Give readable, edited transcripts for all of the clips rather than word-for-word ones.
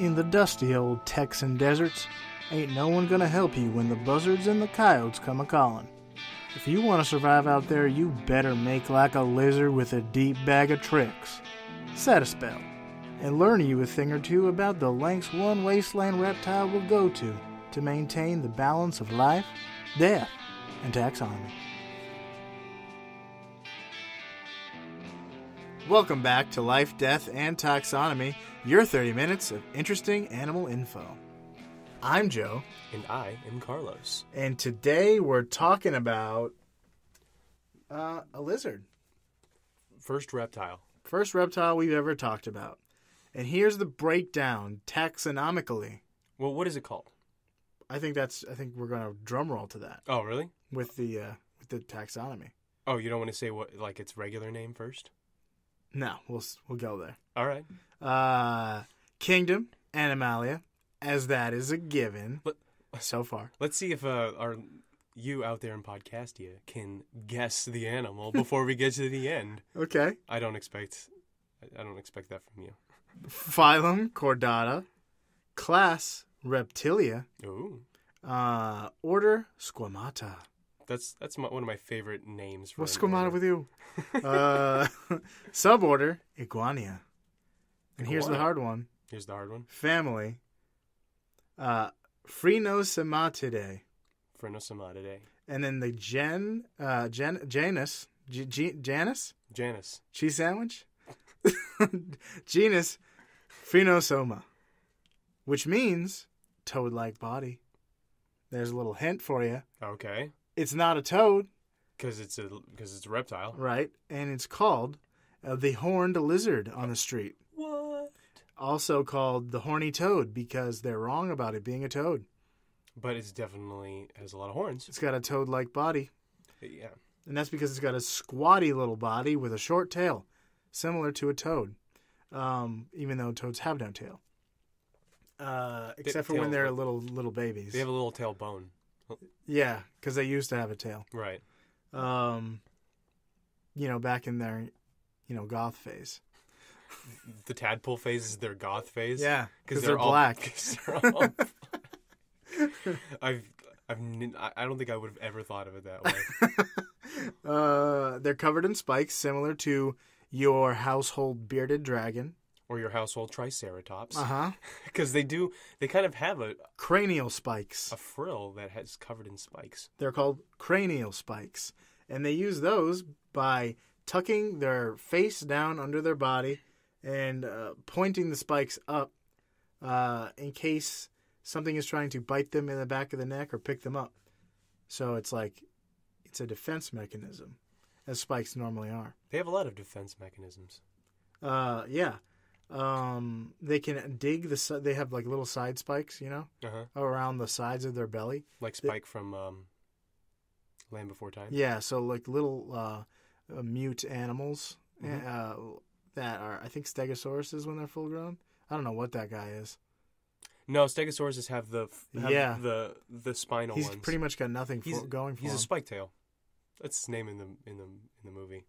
In the dusty old Texan deserts, ain't no one gonna help you when the buzzards and the coyotes come a-callin'. If you want to survive out there, you better make like a lizard with a deep bag of tricks. Set a spell, and learn you a thing or two about the lengths one wasteland reptile will go to maintain the balance of life, death, and taxonomy. Welcome back to Life, Death, and Taxonomy, your 30 minutes of interesting animal info. I'm Joe. And I am Carlos. And today we're talking about a lizard. First reptile. First reptile we've ever talked about. And here's the breakdown taxonomically. Well, what is it called? I think we're going to drum roll to that. Oh, really? With the taxonomy. Oh, you don't want to say what its regular name first? No, we'll go there. All right. Kingdom, Animalia, as that is a given so far. Let's see if you out there in Podcastia can guess the animal before we get to the end. Okay. I don't expect that from you. Phylum, Chordata. Class, Reptilia. Ooh. Order, Squamata. That's one of my favorite names. What's Squamata with you? Suborder, Iguania. And here's the hard one. Here's the hard one. Family, Phrenomatidae. Phrenomatidae. And then the Janus. Cheese sandwich? Genus, Phrenosoma. Which means toad-like body. There's a little hint for you. Okay. It's not a toad. Because it's a reptile. Right. And it's called the horned lizard on the street. What? Also called the horny toad because they're wrong about it being a toad. But it definitely has a lot of horns. It's got a toad-like body. Yeah. And that's because it's got a squatty little body with a short tail, similar to a toad, even though toads have no tail. Except for when they're little babies. They have a little tail bone. Yeah, because they used to have a tail. Right. Back in their, goth phase. The tadpole phase is their goth phase? Yeah, because they're black. I don't think I would have ever thought of it that way. They're covered in spikes, similar to your household bearded dragon. Or your household triceratops. Uh-huh. Because they kind of have a cranial spikes. A frill that has covered in spikes. They're called cranial spikes. And they use those by tucking their face down under their body and pointing the spikes up in case something is trying to bite them in the back of the neck or pick them up. So it's a defense mechanism, as spikes normally are. They have a lot of defense mechanisms. Yeah. They can dig they have like little side spikes, around the sides of their belly. Like Spike from Land Before Time? Yeah, so like little mute animals that are, I think, stegosauruses when they're full grown. I don't know what that guy is. No, stegosauruses have the spinal ones. He's pretty much got nothing going for him. He's a spike tail. That's his name in the movie.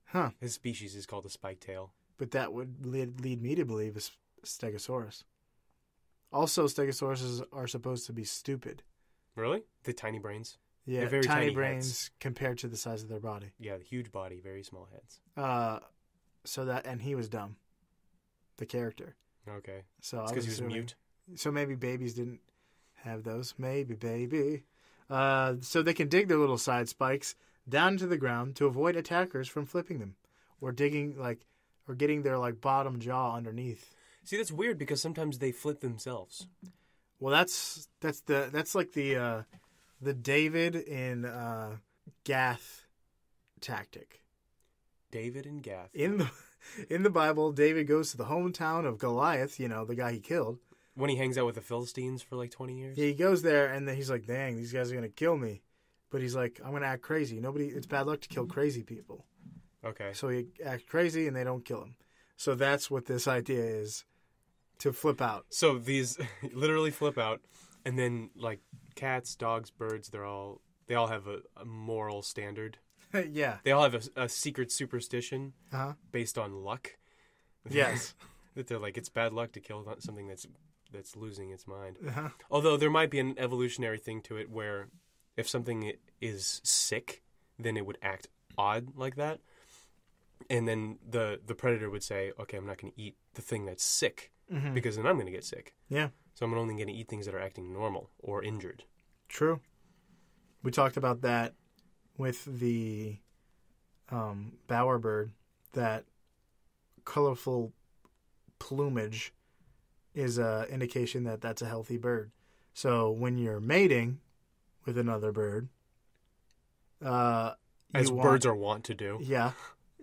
Huh. His species is called a spike tail. But that would lead me to believe it's Stegosaurus. Also, Stegosauruses are supposed to be stupid. Really? The tiny brains? Yeah, very tiny brains heads. Compared to the size of their body. Yeah, huge body, very small heads. And he was dumb. The character. Okay. So it's because he was mute? So maybe babies didn't have those. Maybe, baby. So they can dig their little side spikes down into the ground to avoid attackers from flipping them. Or getting their bottom jaw underneath. See, that's weird because sometimes they flip themselves. Well, that's like the David in Gath tactic. David and Gath. In the Bible, David goes to the hometown of Goliath, the guy he killed. When he hangs out with the Philistines for 20 years? Yeah, he goes there and then he's like, dang, these guys are going to kill me. But he's like, I'm going to act crazy. It's bad luck to kill crazy people. Okay. So he acts crazy and they don't kill him. So that's what this idea is, to flip out. So these literally flip out, and then cats, dogs, birds, they all have a moral standard. Yeah. They all have a secret superstition based on luck. Yes. That they're like, it's bad luck to kill something that's losing its mind. Uh-huh. Although there might be an evolutionary thing to it where if something is sick, then it would act odd like that. And then the predator would say, okay, I'm not going to eat the thing that's sick because then I'm going to get sick. Yeah. So I'm only going to eat things that are acting normal or injured. True. We talked about that with the bowerbird, that colorful plumage is an indication that that's a healthy bird. So when you're mating with another bird, as birds are wont to do. Yeah.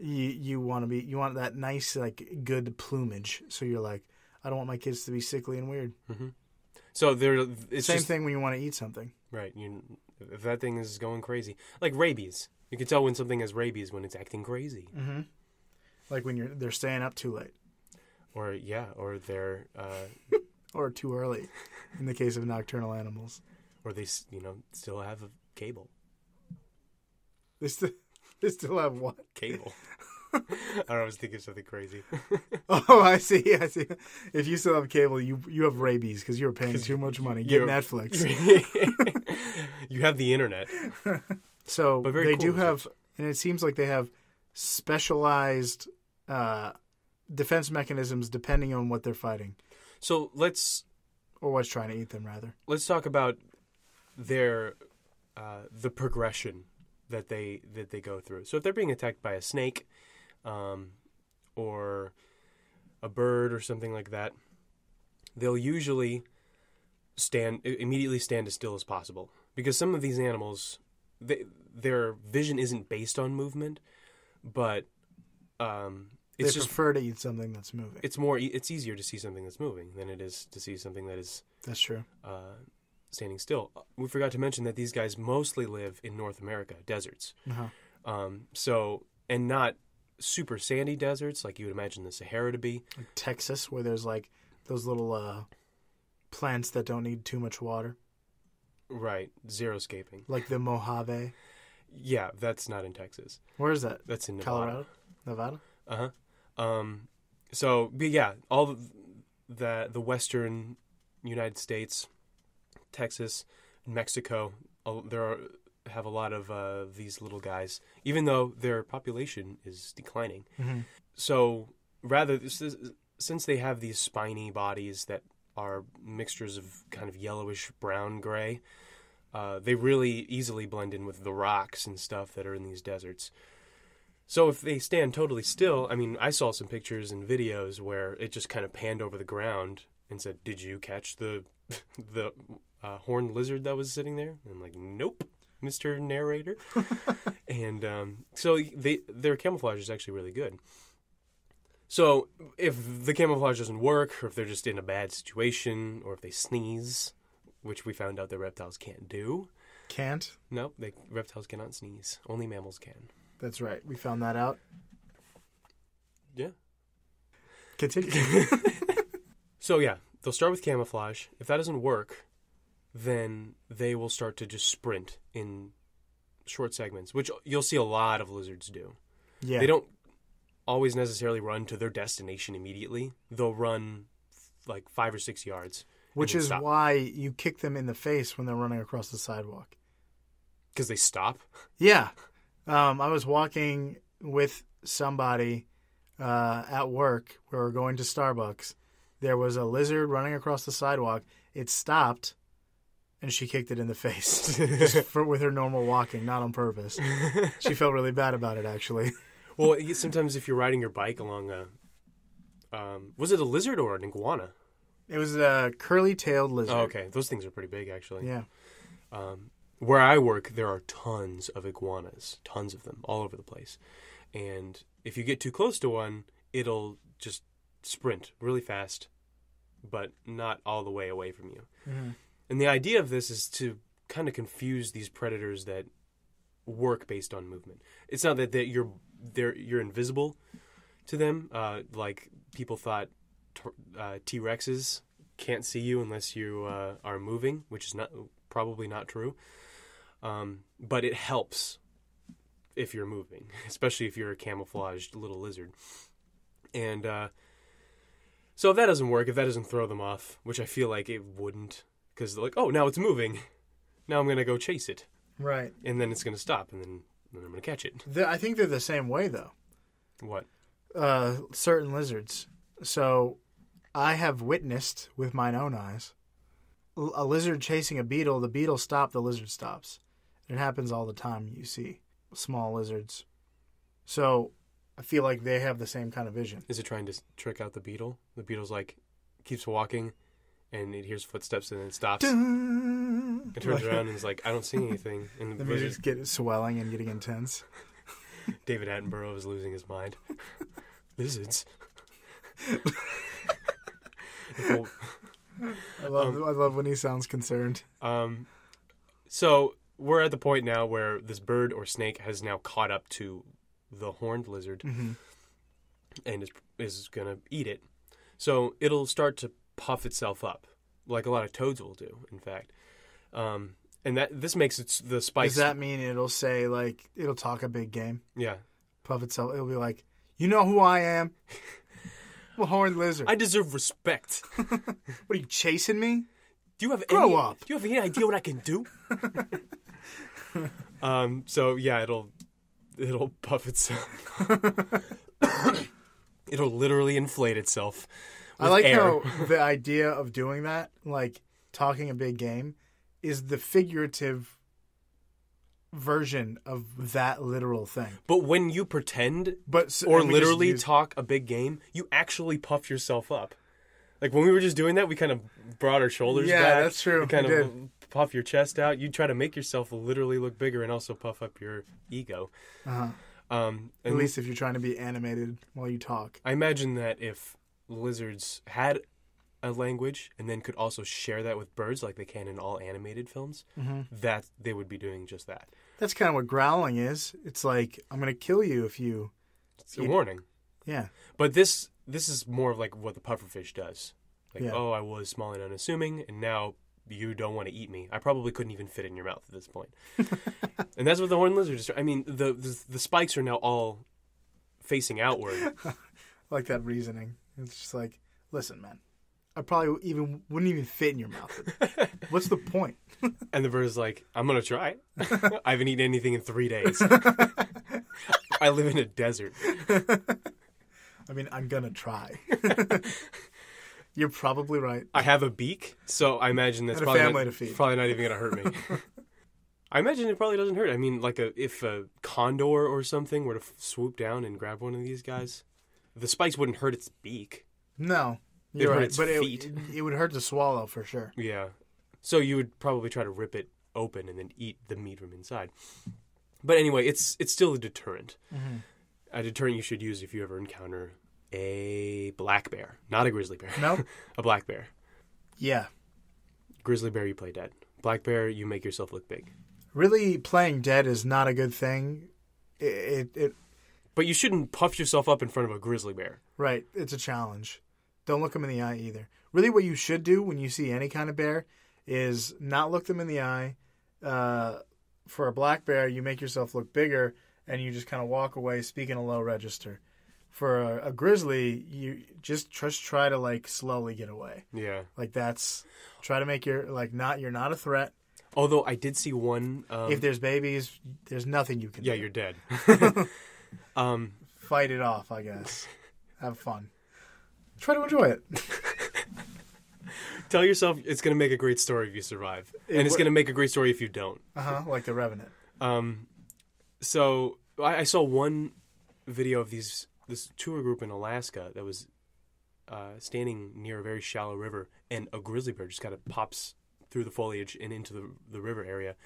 You want that nice, like, good plumage. So you're like, I don't want my kids to be sickly and weird. Mm-hmm. So it's same thing when you want to eat something. Right. If that thing is going crazy, like rabies, you can tell when something has rabies when it's acting crazy. Mm-hmm. Like when they're staying up too late. Or they're or too early, in the case of nocturnal animals. Or they still have a cable. They still have what? Cable. I don't know, I was thinking something crazy. Oh, I see. If you still have cable, you have rabies because you're paying too much money. Get Netflix. You have the internet. So they do have, and it seems like they have specialized defense mechanisms depending on what they're fighting. So or what's trying to eat them, rather. Let's talk about the progression that they go through. So if they're being attacked by a snake, or a bird or something like that, they'll usually immediately stand as still as possible, because some of these animals, their vision isn't based on movement, but they prefer to eat something that's moving. It's easier to see something that's moving than it is to see something that is that's true standing still. We forgot to mention that these guys mostly live in North America, deserts. Uh-huh. And not super sandy deserts like you would imagine the Sahara to be. Like Texas, where there's like those little plants that don't need too much water. Right, xeriscaping. Like the Mojave. Yeah, that's not in Texas. Where is that? That's in Nevada. Colorado? Nevada? Uh-huh. So, but yeah, all the western United States, Texas, Mexico, have a lot of these little guys, even though their population is declining. Mm-hmm. So since they have these spiny bodies that are mixtures of kind of yellowish brown gray, they really easily blend in with the rocks and stuff that are in these deserts. So if they stand totally still, I mean, I saw some pictures and videos where it just kind of panned over the ground and said, "Did you catch the horned lizard that was sitting there?" And I'm like, "Nope, Mr. Narrator." And so their camouflage is actually really good. So if the camouflage doesn't work, or if they're just in a bad situation, or if they sneeze, which we found out that reptiles can't do. Can't? No, reptiles cannot sneeze. Only mammals can. That's right. We found that out. Yeah. Continue. So yeah, they'll start with camouflage. If that doesn't work, then they will start to just sprint in short segments, which you'll see a lot of lizards do. Yeah. They don't always necessarily run to their destination immediately. They'll run like 5 or 6 yards. Which is why you kick them in the face when they're running across the sidewalk. Because they stop? Yeah. I was walking with somebody at work. We were going to Starbucks. There was a lizard running across the sidewalk. It stopped, and she kicked it in the face with her normal walking, not on purpose. She felt really bad about it, actually. Well, sometimes if you're riding your bike along was it a lizard or an iguana? It was a curly-tailed lizard. Oh, okay. Those things are pretty big, actually. Yeah. Where I work, there are tons of iguanas, tons of them, all over the place. And if you get too close to one, it'll just sprint really fast, but not all the way away from you. Mm-hmm. And the idea of this is to kind of confuse these predators that work based on movement. It's not that you're invisible to them, like people thought T-Rexes can't see you unless you are moving, which is probably not true. But it helps if you're moving, especially if you're a camouflaged little lizard. And So if that doesn't work, if that doesn't throw them off, which I feel like it wouldn't, because they're like, oh, now it's moving. Now I'm going to go chase it. Right. And then it's going to stop, and then I'm going to catch it. I think they're the same way, though. What? Certain lizards. So I have witnessed with mine own eyes a lizard chasing a beetle. The beetle stops, the lizard stops. It happens all the time. You see small lizards. So I feel like they have the same kind of vision. Is it trying to trick out the beetle? The beetle's like, keeps walking, and it hears footsteps, and then it stops. Dun! It turns around and is like, I don't see anything. And the music's getting swelling and getting intense. David Attenborough is losing his mind. Lizards. I love when he sounds concerned. So we're at the point now where this bird or snake has now caught up to the horned lizard and is going to eat it. So it'll start to puff itself up, like a lot of toads will do, in fact. And this makes the spikes... Does that mean it'll say, like, it'll talk a big game? Yeah. Puff itself. It'll be like, you know who I am? I'm a horned lizard. I deserve respect. What, are you chasing me? Do you have Grow up. Do you have any idea what I can do? So yeah, it'll puff itself. It'll literally inflate itself with I like air. how the idea of doing that, like talking a big game, is the figurative version of that literal thing. But when you pretend But or literally talk a big game, you actually puff yourself up. Like when we were just doing that, we kind of brought our shoulders back. Yeah, that's true. You kind We of did. puff your chest out. You try to make yourself literally look bigger and also puff up your ego. At least if you're trying to be animated while you talk. I imagine that if lizards had a language and then could also share that with birds like they can in all animated films, that they would be doing just that. That's kind of what growling is. It's like, I'm going to kill you if you... It's a warning. Yeah. But this is more of like what the pufferfish does. Like, Yeah. oh, I was small and unassuming, and now you don't want to eat me. I probably couldn't even fit in your mouth at this point. And that's what the horned lizard is. I mean, the spikes are now all facing outward. I like that reasoning. It's just like, listen, man, I probably wouldn't even fit in your mouth. What's the point? And the bird is like, I'm going to try. I haven't eaten anything in 3 days. I live in a desert. I mean, I'm going to try. You're probably right. I have a beak, so I imagine that's And a probably family to feed. Probably not even going to hurt me. I imagine it probably doesn't hurt. I mean, like if a condor or something were to swoop down and grab one of these guys, the spikes wouldn't hurt its beak. No, It'd you're hurt right. its But feet. it would hurt to swallow for sure. Yeah. So you would probably try to rip it open and then eat the meat from inside. But anyway, it's still a deterrent. Mm-hmm. A deterrent you should use if you ever encounter a black bear. Not a grizzly bear. No? A black bear. Yeah. Grizzly bear, you play dead. Black bear, you make yourself look big. Really, playing dead is not a good thing. But you shouldn't puff yourself up in front of a grizzly bear. Right. It's a challenge. Don't look them in the eye either. Really, what you should do when you see any kind of bear is not look them in the eye. For a black bear, you make yourself look bigger, and you just kind of walk away speaking a low register. For a grizzly, you just try to like slowly get away. Yeah. Like try to make you're not a threat. Although I did see one. If there's babies, there's nothing you can do. Yeah, you're dead. Fight it off, I guess. Have fun. Try to enjoy it. Tell yourself it's going to make a great story if you survive. And it's going to make a great story if you don't. Like The Revenant. So I saw one video of this tour group in Alaska that was standing near a very shallow river, and a grizzly bear just kind of pops through the foliage and into the river area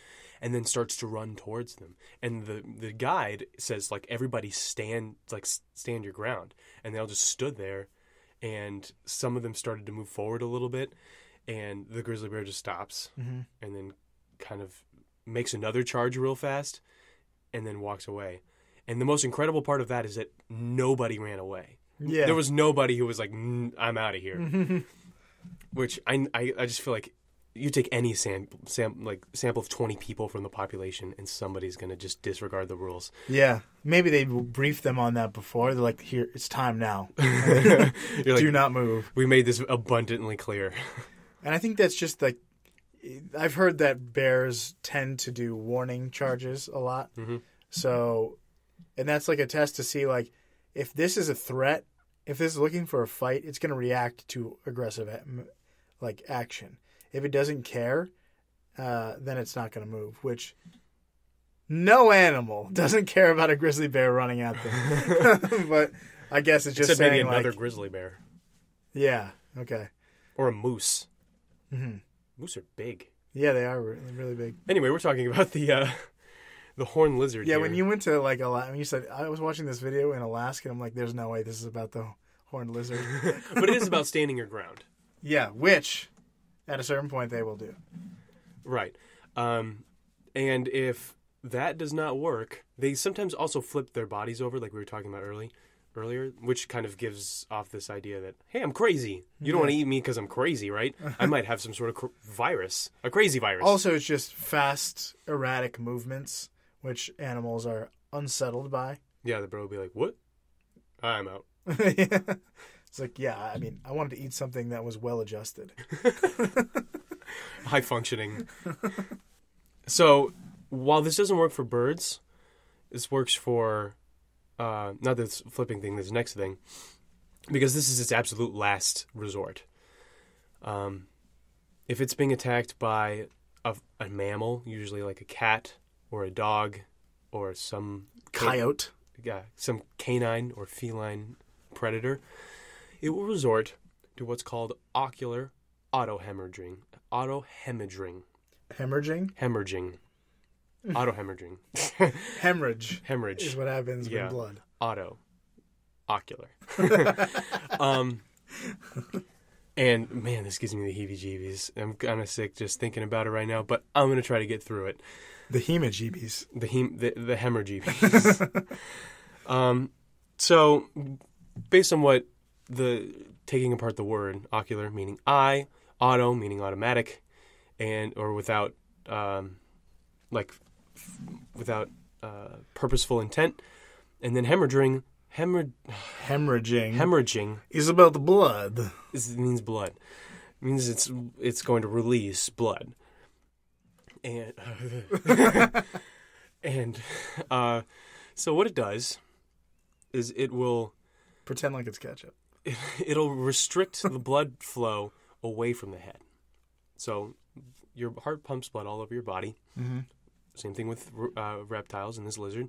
and then starts to run towards them. And the guide says, like, everybody stand your ground. And they all just stood there, and some of them started to move forward a little bit, and the grizzly bear just stops and then kind of makes another charge real fast and then walks away. And the most incredible part of that is that nobody ran away. Yeah. There was nobody who was like, I'm out of here. Which I just feel like you take any sample of 20 people from the population, and somebody's going to just disregard the rules. Yeah. Maybe they briefed them on that before. They're like, here, it's time now. Do not move. We made this abundantly clear. And I think that's just like, I've heard that bears tend to do warning charges a lot. Mm-hmm. So, and that's like a test to see, like, if this is a threat, if this is looking for a fight, it's going to react to aggressive, like, action. If it doesn't care, then it's not going to move, which no animal doesn't care about a grizzly bear running at them. But I guess it's just Except saying, maybe another like, grizzly bear. Yeah, okay. Or a moose. Mm-hmm. Moose are big. Yeah, they are really big. Anyway, we're talking about the horned lizard. Yeah, here. when you went to, like, Alaska, you said, I was watching this video in Alaska, and I'm like, there's no way this is about the horned lizard. But it is about standing your ground. Yeah, which, at a certain point, they will do. Right. And if that does not work, they sometimes also flip their bodies over, like we were talking about earlier, which kind of gives off this idea that, hey, I'm crazy. You don't want to eat me because I'm crazy, right? I might have some sort of virus, a crazy virus. Also, it's just fast, erratic movements, which animals are unsettled by. Yeah, the bro will be like, what? I'm out. Yeah. It's like, yeah, I mean, I wanted to eat something that was well-adjusted. High functioning. So, while this doesn't work for birds, this works for, not this flipping thing, this next thing, because this is its absolute last resort. If it's being attacked by a mammal, usually like a cat or a dog or some Coyote. Yeah, some canine or feline predator, it will resort to what's called ocular autohemorrhaging. Autohemorrhaging. Hemorrhaging? Hemorrhaging. Autohemorrhaging. Hemorrhage. Hemorrhage. Is what happens with blood. Auto. Ocular. And, man, this gives me the heebie-jeebies. I'm kind of sick just thinking about it right now, but I'm going to try to get through it. The hemojeebies. The hemorrhageebies. So, based on what taking apart the word, ocular meaning eye, auto meaning automatic, or without purposeful intent, and then hemorrhaging is about the blood. It means blood. It means it's going to release blood. And so what it does is it will pretend like it's ketchup. It'll restrict the blood flow away from the head. So your heart pumps blood all over your body. Mm-hmm. Same thing with reptiles and this lizard.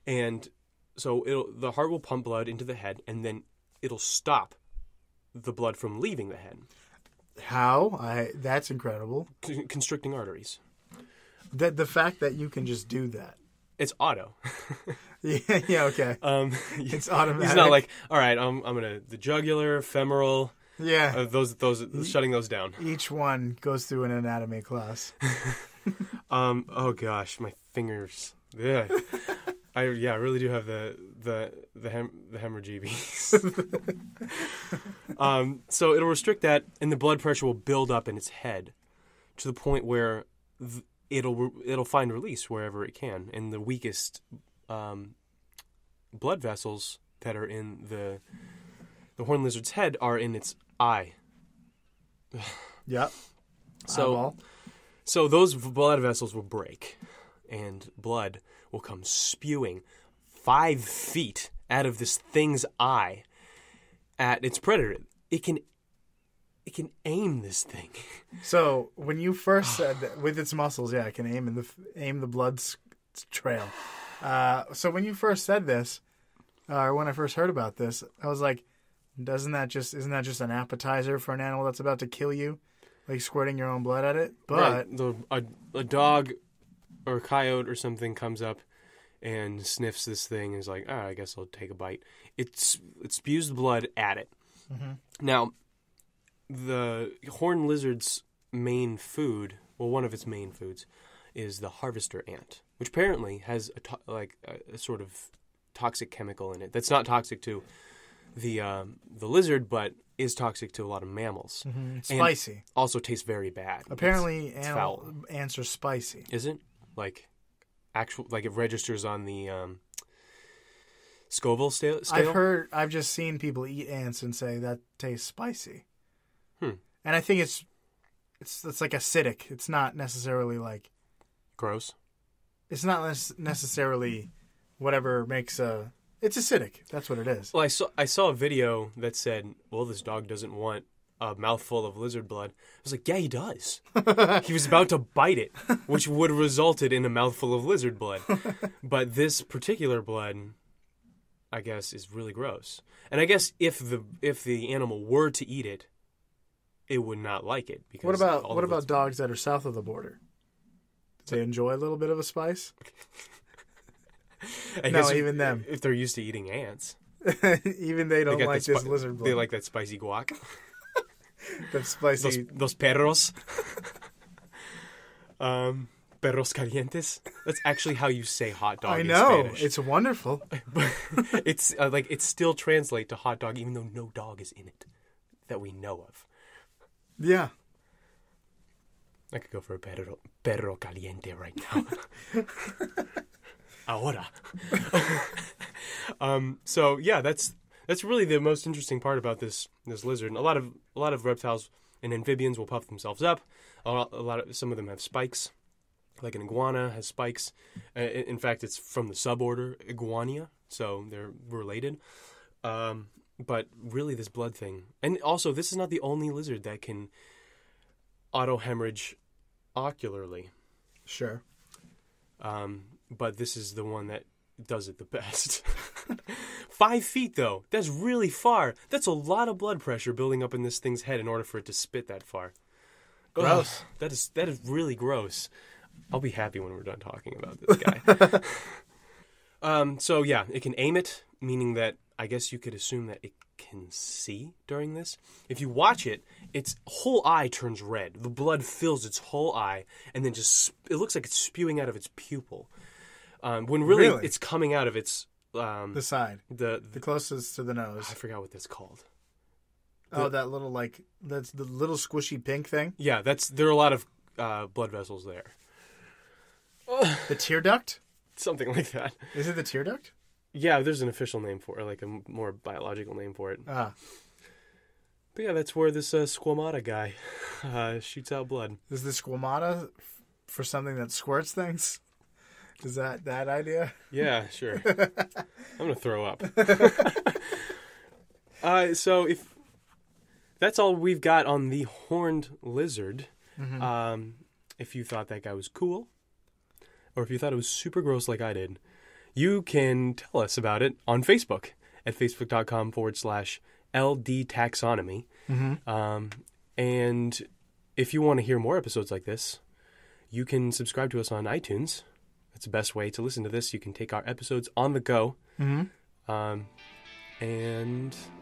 And so the heart will pump blood into the head, and then it'll stop the blood from leaving the head. How? That's incredible. Constricting arteries. The fact that you can just do that. It's auto. Yeah, okay. It's automatic. He's not like, all right, I'm gonna the jugular, femoral. Yeah. Those shutting those down. Each one goes through an anatomy class. Oh gosh, my fingers. Yeah. I really do have the hemorrhageebies. So it'll restrict that, and the blood pressure will build up in its head to the point where it'll find release wherever it can, and the weakest blood vessels that are in the horned lizard's head are in its eye. Yep. Eyeball. So those blood vessels will break, and blood will come spewing 5 feet out of this thing's eye at its predator. It can aim this thing. So when you first said that, with its muscles, yeah, it can aim the blood trail. So when you first said this, or when I first heard about this, I was like, isn't that just an appetizer for an animal that's about to kill you, like squirting your own blood at it? But right. A dog or a coyote or something comes up and sniffs this thing and is like, I guess I'll take a bite. It spews the blood at it. Mm-hmm. Now, the horned lizard's main food, well, one of its main foods, is the harvester ant, which apparently has a sort of toxic chemical in it that's not toxic to the lizard, but is toxic to a lot of mammals. Spicy. And also tastes very bad. Apparently, it's foul. ants are spicy. Is it? Like it registers on the Scoville scale? I've just seen people eat ants and say that tastes spicy. And I think it's like acidic. It's not necessarily like gross. It's not necessarily whatever makes it's acidic. That's what it is. Well, I saw a video that said, well, this dog doesn't want a mouthful of lizard blood. I was like, yeah, he does. He was about to bite it, which would have resulted in a mouthful of lizard blood. But this particular blood, I guess, is really gross. And I guess if the animal were to eat it, it would not like it. Because what about dogs that are south of the border? Do they enjoy a little bit of a spice? Even them. If they're used to eating ants. Even they don't like this lizard blood. They like that spicy guac. The spicy... Those perros. Perros calientes. That's actually how you say hot dog in Spanish. It's wonderful. It's it still translates to hot dog even though no dog is in it that we know of. Yeah. I could go for a perro caliente right now. Ahora. So yeah, that's really the most interesting part about this lizard. And a lot of reptiles and amphibians will puff themselves up. Some of them have spikes, like an iguana has spikes. In fact, it's from the suborder Iguania, so they're related. But really, this blood thing, and also this is not the only lizard that can auto-hemorrhage ocularly. Sure. But this is the one that does it the best. 5 feet, though. That's really far. That's a lot of blood pressure building up in this thing's head in order for it to spit that far. Gross. Ugh, that is really gross. I'll be happy when we're done talking about this guy. So, yeah, it can aim it, meaning that I guess you could assume that it can see during this. If you watch it, its whole eye turns red. The blood fills its whole eye, and then it looks like it's spewing out of its pupil. When really it's coming out of its... the side. The closest to the nose. I forgot what that's called. That little, that's the little squishy pink thing? Yeah, there are a lot of blood vessels there. The tear duct? Something like that. Is it the tear duct? Yeah, there's an official name for it, like a more biological name for it. But yeah, that's where this squamata guy shoots out blood. Is the squamata for something that squirts things? Is that idea? Yeah, sure. I'm going to throw up. So if that's all we've got on the horned lizard, if you thought that guy was cool, or if you thought it was super gross like I did, you can tell us about it on Facebook at facebook.com/LD Taxonomy. And if you want to hear more episodes like this, you can subscribe to us on iTunes. That's the best way to listen to this. You can take our episodes on the go. And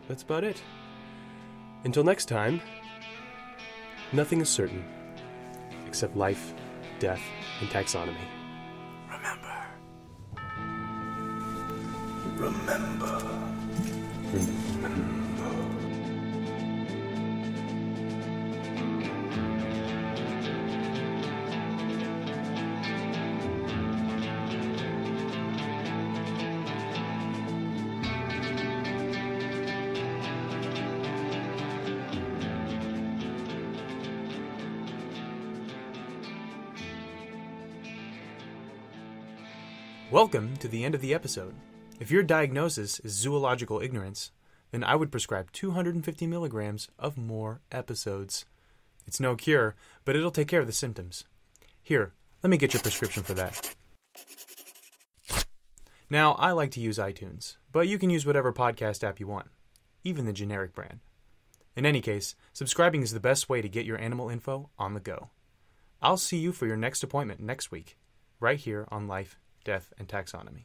that's about it. Until next time, nothing is certain except life, death, and taxonomy. Remember. Welcome to the end of the episode. If your diagnosis is zoological ignorance, then I would prescribe 250 milligrams of more episodes. It's no cure, but it'll take care of the symptoms. Here, let me get your prescription for that. Now, I like to use iTunes, but you can use whatever podcast app you want, even the generic brand. In any case, subscribing is the best way to get your animal info on the go. I'll see you for your next appointment next week, right here on Life, Death, and Taxonomy.